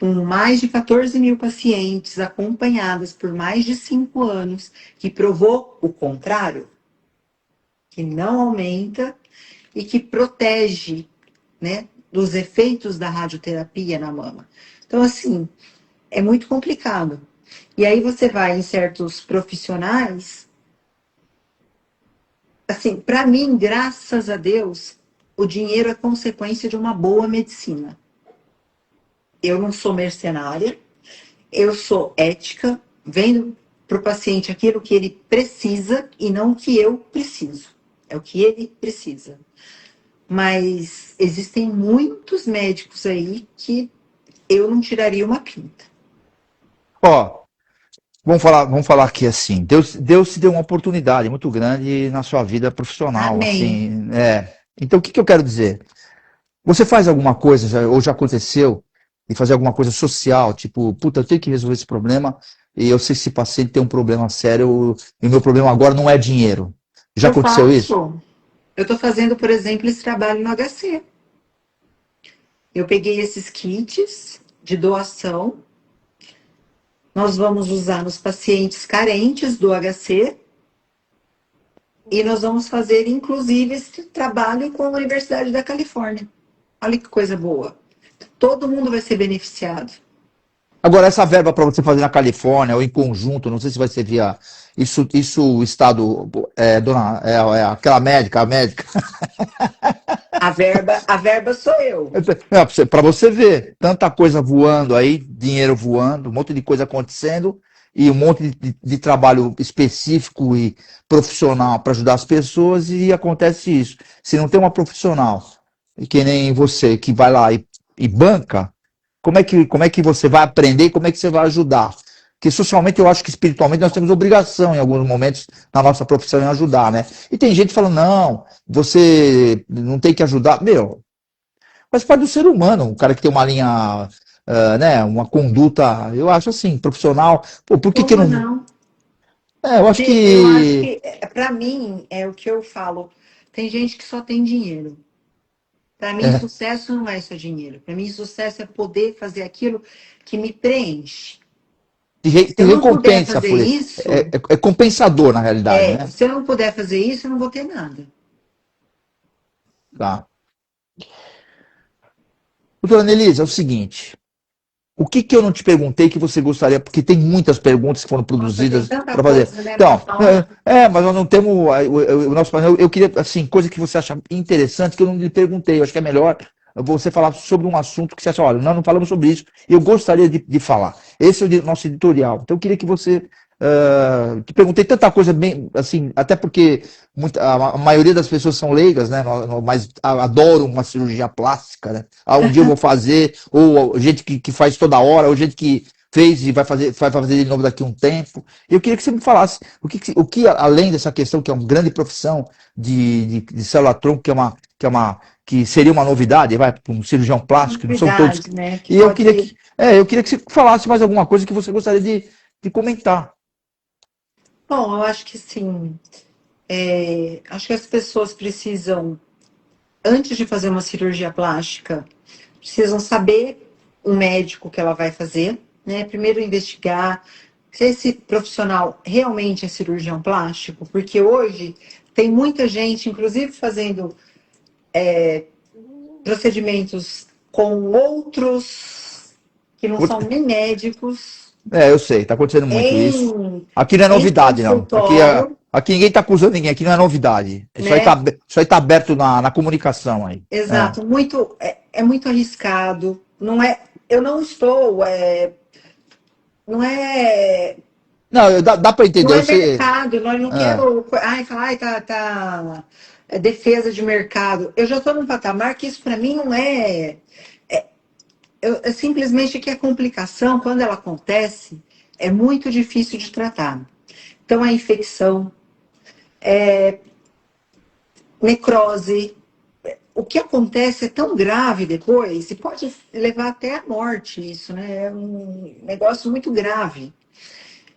com mais de 14 mil pacientes acompanhadas por mais de 5 anos, que provou o contrário, que não aumenta e que protege, né, dos efeitos da radioterapia na mama. Então, assim, é muito complicado. E aí você vai em certos profissionais, assim, para mim, graças a Deus, o dinheiro é consequência de uma boa medicina. Eu não sou mercenária, eu sou ética, vendo para o paciente aquilo que ele precisa e não o que eu preciso. É o que ele precisa. Mas existem muitos médicos aí que eu não tiraria uma pinta. Vamos falar aqui assim, Deus te deu uma oportunidade muito grande na sua vida profissional. Amém. Assim, Então, o que eu quero dizer? Você faz alguma coisa, ou já aconteceu, de fazer alguma coisa social, tipo, puta, eu tenho que resolver esse problema, e eu sei que esse paciente tem um problema sério, e o meu problema agora não é dinheiro. Já aconteceu isso? Eu estou fazendo, por exemplo, esse trabalho no HC. Eu peguei esses kits de doação, nós vamos usar nos pacientes carentes do HC, e nós vamos fazer, inclusive, esse trabalho com a Universidade da Califórnia. Olha que coisa boa. Todo mundo vai ser beneficiado. Agora, essa verba para você fazer na Califórnia, ou em conjunto, não sei se vai ser via... Isso o Estado, aquela médica, a médica... A verba sou eu. Para você ver, tanta coisa voando aí, dinheiro voando, um monte de coisa acontecendo, e um monte de trabalho específico e profissional para ajudar as pessoas, e acontece isso. Se não tem uma profissional e que nem você, que vai lá e banca, como é que você vai aprender e como é que você vai ajudar? Porque socialmente eu acho que espiritualmente nós temos obrigação em alguns momentos na nossa profissão em ajudar, né? E tem gente falando, não, você não tem que ajudar. Meu, faz parte do ser humano, um cara que tem uma linha, né, uma conduta, eu acho assim, profissional. Pô, por que que eu Como não. não? Eu acho Eu acho que. que, para mim, é o que eu falo. Tem gente que só tem dinheiro. Para mim, É, sucesso não é só dinheiro. Para mim, sucesso é poder fazer aquilo que me preenche. Se te eu não puder recompensa fazer por isso. isso, É compensador, na realidade, né? se eu não puder fazer isso, eu não vou ter nada. Tá. Doutora Nelise, é o seguinte. O que que eu não te perguntei que você gostaria, porque tem muitas perguntas que foram Nossa, tem produzidas tanta para fazer. coisa, né, para Então, falar. mas nós não temos o nosso painel. Eu queria, assim, coisa que você acha interessante que eu não lhe perguntei. Eu acho que é melhor você falar sobre um assunto que você acha, olha, nós não falamos sobre isso, e eu gostaria de falar. Esse é o nosso editorial. Então, eu queria que você. Te perguntei tanta coisa bem, assim, até porque a maioria das pessoas são leigas, né? Mas adoram uma cirurgia plástica, né? Um dia eu vou fazer, ou gente que faz toda hora, ou gente que fez e vai fazer de novo daqui a um tempo. Eu queria que você me falasse o que além dessa questão, que é uma grande profissão de célula-tronco, que seria uma novidade, vai, para um cirurgião plástico, não são todos. Verdade, né? Que E pode. eu queria que você falasse mais alguma coisa que você gostaria de comentar. Bom, eu acho que sim. Acho que as pessoas precisam, antes de fazer uma cirurgia plástica, precisam saber o médico que ela vai fazer, né? Primeiro investigar se esse profissional realmente é cirurgião plástico, porque hoje tem muita gente, inclusive fazendo procedimentos com outros que não são nem médicos, Eu sei, tá acontecendo muito isso. em, Aqui não é em novidade, não. consultório, Aqui ninguém tá acusando ninguém, aqui não é novidade. né? Isso aí tá aberto na comunicação aí. Exato, é muito arriscado. Não é, eu não estou, não é, Não, dá para não entender. é mercado. Nós não É, quero, falar, defesa de mercado. Eu já estou num patamar que isso para mim não é simplesmente que a complicação, quando ela acontece, é muito difícil de tratar. Então, a infecção, necrose, o que acontece é tão grave depois, e pode levar até à morte isso, né? É um negócio muito grave.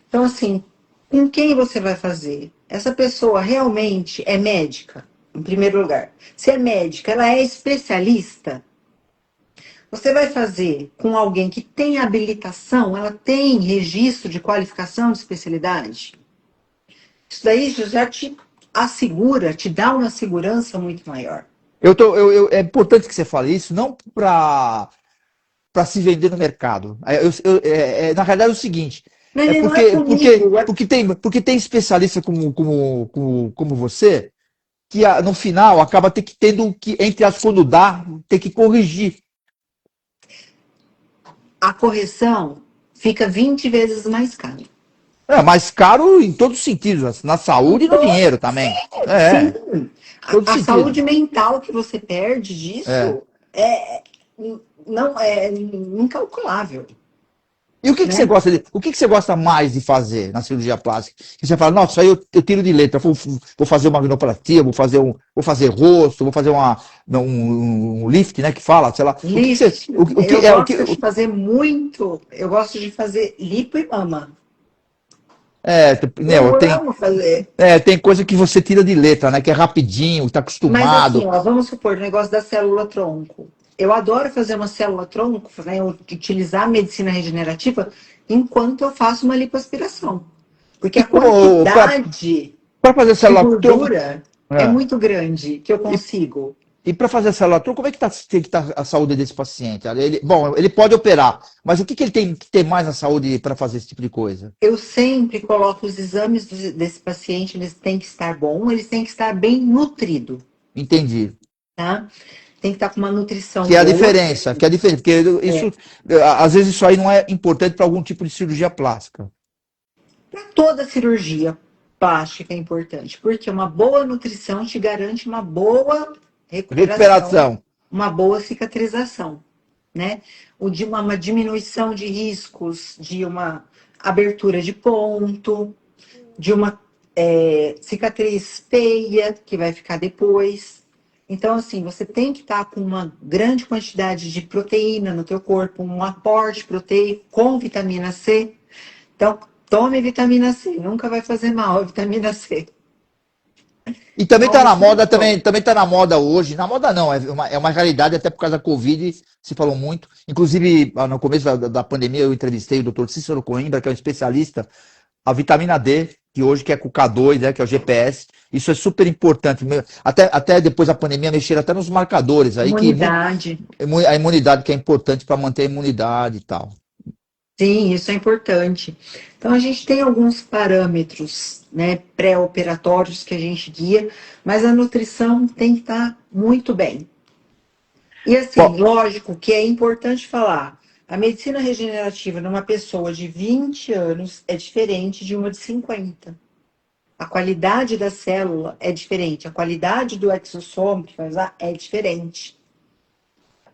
Então, assim, com quem você vai fazer? Essa pessoa realmente é médica, em primeiro lugar. Se é médica, ela é especialista. Você vai fazer com alguém que tem habilitação, ela tem registro de qualificação de especialidade? Isso daí já te assegura, te dá uma segurança muito maior. é importante que você fale isso, não para se vender no mercado. Na realidade é o seguinte, Mas ele não é comigo. porque tem especialista como você, que no final acaba tendo que, entre as quando dá, ter que corrigir. A correção fica 20 vezes mais cara. É mais caro em todos os sentidos, na saúde e no dinheiro também. Sim. Todo A sentido. saúde mental que você perde disso não é incalculável. E o que né? o que você gosta mais de fazer na cirurgia plástica? Que você fala, nossa, aí eu tiro de letra, vou fazer uma rinoplastia, vou fazer rosto, vou fazer um lift, né, que fala, sei lá. Lift. Eu gosto de fazer muito, eu gosto de fazer lipo e mama. Eu amo fazer. Tem coisa que você tira de letra, né, que é rapidinho, tá acostumado. Mas assim, vamos supor, o negócio da célula-tronco. Eu adoro fazer uma célula-tronco, né, utilizar a medicina regenerativa enquanto eu faço uma lipoaspiração. Porque a quantidade para fazer de célula-tronco gordura é muito grande que eu consigo. E para fazer a célula-tronco, como é que tem que estar a saúde desse paciente? Ele pode operar, mas o que ele tem que ter mais na saúde para fazer esse tipo de coisa? Eu sempre coloco os exames desse paciente, eles têm que estar bons, eles têm que estar bem nutridos. Entendi. Tá? Tem que estar com uma nutrição Que é a boa. diferença, porque às vezes isso aí não é importante para algum tipo de cirurgia plástica. Para toda cirurgia plástica é importante, porque uma boa nutrição te garante uma boa recuperação. uma boa cicatrização, né? O de uma diminuição de riscos, de uma abertura de ponto, de uma cicatriz feia que vai ficar depois. Então, assim, você tem que estar com uma grande quantidade de proteína no teu corpo, um aporte proteico com vitamina C. Então, tome vitamina C, nunca vai fazer mal a vitamina C. E também está na moda, também tá na moda hoje. Na moda não, é uma realidade, até por causa da Covid, se falou muito. Inclusive, no começo da pandemia, eu entrevistei o Dr. Cícero Coimbra, que é um especialista, a vitamina D, que hoje que é com o K2, né, que é o GPS. Isso é super importante. Até depois da pandemia, mexeram até nos marcadores aí. Imunidade. A imunidade que é importante para manter a imunidade e tal. Sim, isso é importante. Então, a gente tem alguns parâmetros, né, pré-operatórios que a gente guia, mas a nutrição tem que estar muito bem. E assim, lógico que é importante falar, a medicina regenerativa numa pessoa de 20 anos é diferente de uma de 50. A qualidade da célula é diferente, a qualidade do exossoma que vai usar é diferente.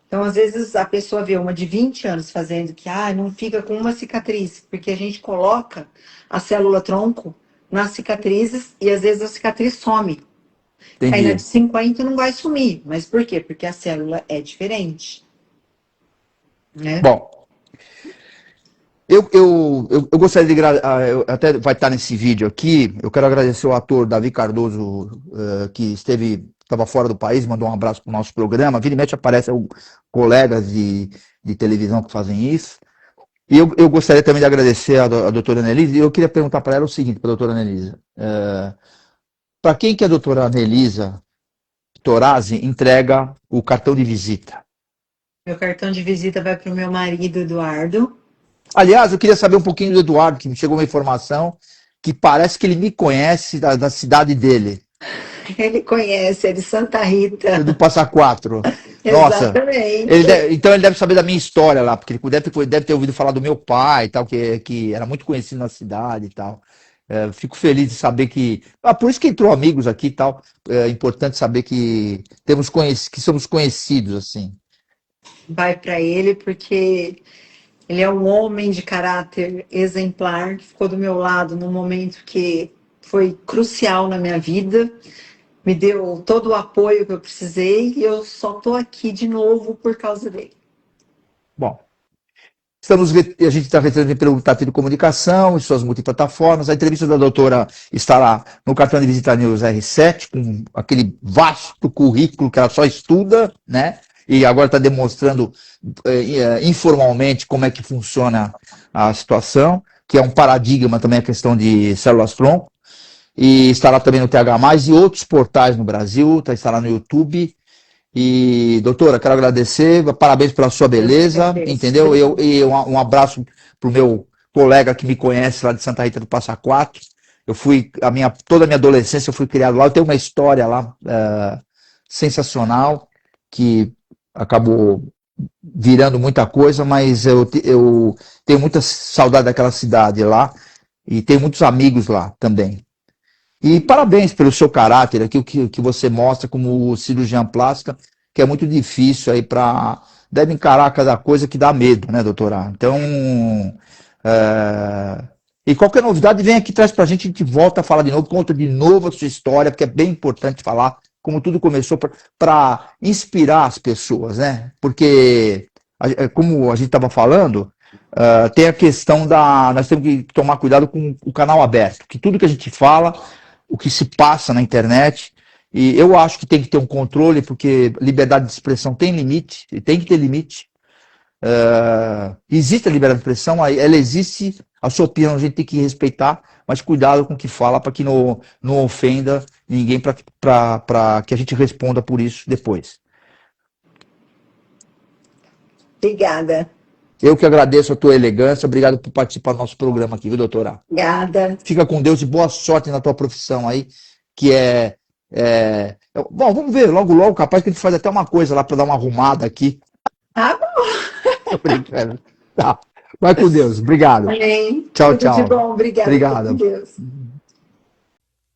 Então, às vezes, a pessoa vê uma de 20 anos fazendo que não fica com uma cicatriz, porque a gente coloca a célula-tronco nas cicatrizes e, às vezes, a cicatriz some. Entendi. Aí, na de 50 não vai sumir. Mas por quê? Porque a célula é diferente. Né? Bom, eu gostaria de até vai estar nesse vídeo aqui, eu quero agradecer o ator Davi Cardoso, que estava fora do país, mandou um abraço para o nosso programa. Vira e mexe aparecem colegas de televisão que fazem isso. E eu gostaria também de agradecer a doutora Anelisa, e eu queria perguntar para ela o seguinte, para a doutora Anelisa. Para quem que a doutora Anelisa Torazzi entrega o cartão de visita? Meu cartão de visita vai para o meu marido, Eduardo. Aliás, eu queria saber um pouquinho do Eduardo, que me chegou uma informação que parece que ele me conhece da cidade dele. Ele conhece, é de Santa Rita. Do Passa Quatro. Nossa. Exatamente. Então ele deve saber da minha história lá, porque ele deve ter ouvido falar do meu pai e tal, que era muito conhecido na cidade e tal. Fico feliz de saber que... por isso que entrou amigos aqui e tal. É importante saber que somos conhecidos, assim. Vai para ele, porque ele é um homem de caráter exemplar, que ficou do meu lado num momento que foi crucial na minha vida. Me deu todo o apoio que eu precisei e eu só estou aqui de novo por causa dele. Bom, a gente está recebendo pelo Tati de Comunicação e suas multiplataformas. A entrevista da doutora estará no cartão de visita News R7, com aquele vasto currículo que ela só estuda, né? E agora está demonstrando informalmente como é que funciona a situação, que é um paradigma também a questão de células-tronco. E estará também no TH+, e outros portais no Brasil, estará no YouTube. E, doutora, quero agradecer, parabéns pela sua beleza, entendeu? E um abraço para o meu colega que me conhece lá de Santa Rita do Passa Quatro. Toda a minha adolescência eu fui criado lá, eu tenho uma história lá sensacional, que acabou virando muita coisa, mas eu tenho muita saudade daquela cidade lá, e tenho muitos amigos lá também. E parabéns pelo seu caráter aqui, o que você mostra como cirurgiã plástica, que é muito difícil aí deve encarar cada coisa que dá medo, né, doutora? Então, e qualquer novidade, vem aqui, traz pra gente, a gente volta a falar de novo, conta de novo a sua história, porque é bem importante falar como tudo começou para inspirar as pessoas, né? Porque, como a gente estava falando, tem a questão nós temos que tomar cuidado com o canal aberto, que tudo que a gente fala, o que se passa na internet, e eu acho que tem que ter um controle, porque liberdade de expressão tem limite, tem que ter limite. Existe a liberdade de expressão, ela existe, a sua opinião a gente tem que respeitar, mas cuidado com o que fala para que não ofenda ninguém, para que a gente responda por isso depois. Obrigada. Eu que agradeço a tua elegância, obrigado por participar do nosso programa aqui, viu, doutora? Obrigada. Fica com Deus e boa sorte na tua profissão aí, que bom, vamos ver, logo, capaz que a gente faz até uma coisa lá para dar uma arrumada aqui. Tá bom. Tô brincando. Tá. Vai com Deus, obrigado. Amém. Tchau, Tudo tchau. de bom, obrigada. Obrigado. Com Deus.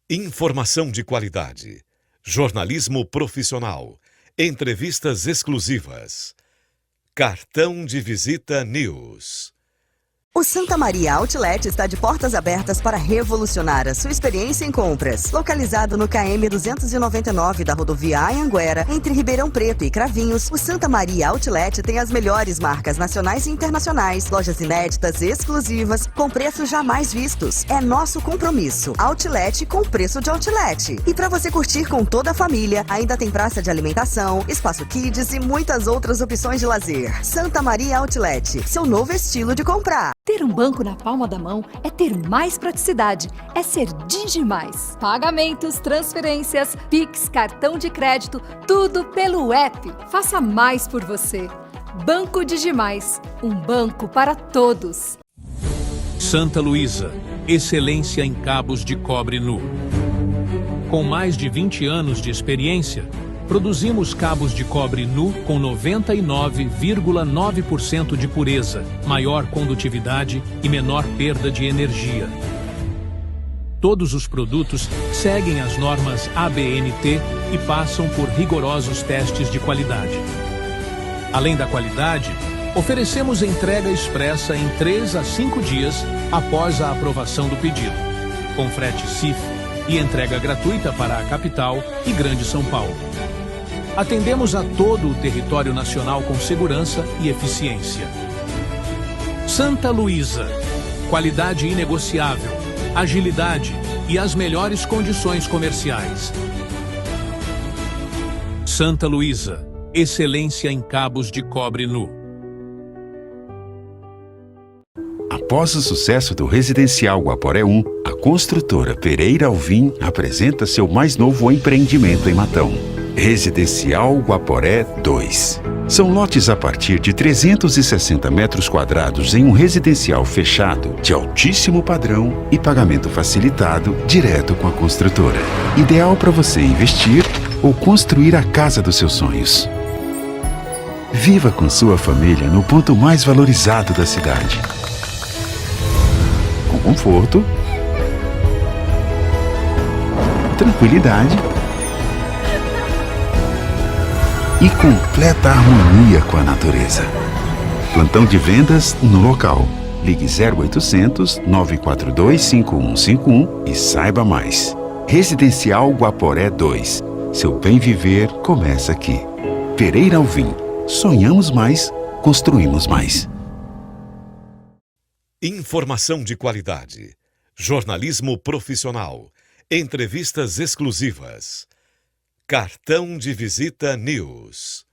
Informação de qualidade. Jornalismo profissional. Entrevistas exclusivas. Cartão de Visita News. O Santa Maria Outlet está de portas abertas para revolucionar a sua experiência em compras. Localizado no KM 299 da rodovia Anhanguera, entre Ribeirão Preto e Cravinhos, o Santa Maria Outlet tem as melhores marcas nacionais e internacionais, lojas inéditas e exclusivas, com preços jamais vistos. É nosso compromisso. Outlet com preço de outlet. E para você curtir com toda a família, ainda tem praça de alimentação, espaço kids e muitas outras opções de lazer. Santa Maria Outlet, seu novo estilo de comprar. Ter um banco na palma da mão é ter mais praticidade, é ser Digimais. Pagamentos, transferências, Pix, cartão de crédito, tudo pelo app. Faça mais por você. Banco Digimais, um banco para todos. Santa Luísa, excelência em cabos de cobre nu. Com mais de 20 anos de experiência, produzimos cabos de cobre nu com 99,9% de pureza, maior condutividade e menor perda de energia. Todos os produtos seguem as normas ABNT e passam por rigorosos testes de qualidade. Além da qualidade, oferecemos entrega expressa em 3 a 5 dias após a aprovação do pedido, com frete CIF e entrega gratuita para a capital e Grande São Paulo. Atendemos a todo o território nacional com segurança e eficiência. Santa Luísa, qualidade inegociável, agilidade e as melhores condições comerciais. Santa Luísa, excelência em cabos de cobre nu. Após o sucesso do Residencial Guaporé 1, a construtora Pereira Alvim apresenta seu mais novo empreendimento em Matão. Residencial Guaporé 2. São lotes a partir de 360 metros quadrados em um residencial fechado, de altíssimo padrão e pagamento facilitado direto com a construtora. Ideal para você investir ou construir a casa dos seus sonhos. Viva com sua família no ponto mais valorizado da cidade. Com conforto, tranquilidade e completa harmonia com a natureza. Plantão de vendas no local. Ligue 0800 942 5151 e saiba mais. Residencial Guaporé 2. Seu bem viver começa aqui. Pereira Alvim. Sonhamos mais, construímos mais. Informação de qualidade. Jornalismo profissional. Entrevistas exclusivas. Cartão de Visita News.